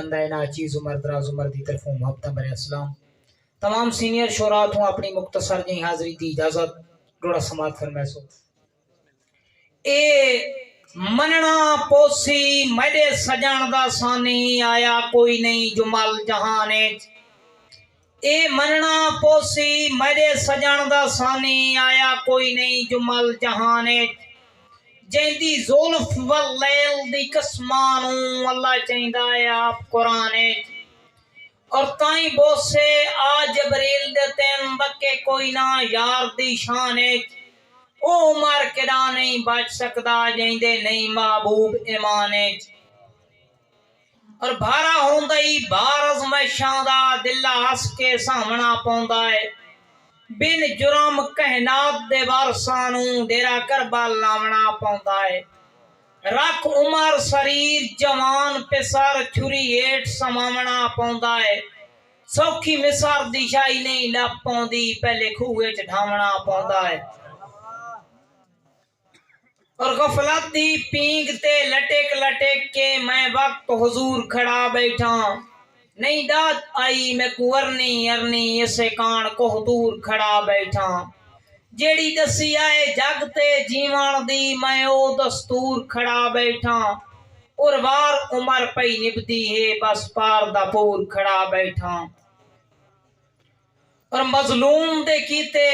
बंदा नाचीज़ उमर दराज उमर की तरफों मुहब्बत भरे अस्सलाम। तमाम सीनियर शोरा तो अपनी मुख्तसर जी हाजिरी की इजाजत थोड़ा समात फरमाए सो। ए मनना पोसी मेरे सजन दा सानी आया कोई नहीं जुमल जहाने। ए मनना पोसी मेरे सजन दा सानी आया कोई नहीं जुमल जहाने। जेंदी ज़ुल्फ वल लैल दी कसमानू अल्लाह चैंदा है आप कुराने। और ताई बोसे आ जबरील दे तेन बके कोई ना यार दी शाने। ओ उमर केड़ा नहीं बच सकदा जेंदे नहीं महबूब ईमाने। और भारा होंदा ही भार अज़मैशां दा दिल हस के सामना पौंदा है। बिन जुर्म कहनात दे वारसानू डेरा करबल लावना पौंदा है। रख उमर शरीर जवान पिसर छुरी हेठ समावना पौंदा है। सौखी मिसार दिशाई नहीं लप पौंदी पहले खूहे च ढावना पौंदा है। और गफलत दी पींग ते लटेक लटेक के मैं वक्त हुजूर खड़ा बैठा। नहीं दात आई मैं कुवरनी अरनी इसे कान को दूर खड़ा बैठा। जेड़ी दसी आए जगते जीवन दी मैं ओ दस्तूर खड़ा बैठा। और वार उमर पई निभदी है बस पार दा पूर खड़ा बैठा। और मजलूम दे कीते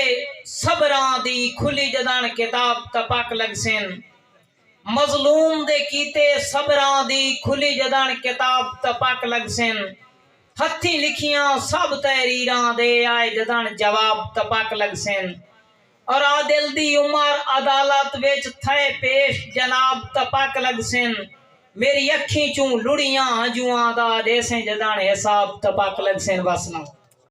सबरां दी खुली जदान किताब तपक लगसिन। मजलूम दे कीते सबरां दी खुली जदान किताब तपक लगसिन। हथी लिखियां सब तहरीरां दे आए जदान जवाब तपक लगसिन। और आदिल दी उमर अदालत विच थे पेश जनाब तपक लगसिन। मेरी अखी चूं लुड़ियां हजूआं दा देसें जदान हिसाब तपक लगसिन। वसना।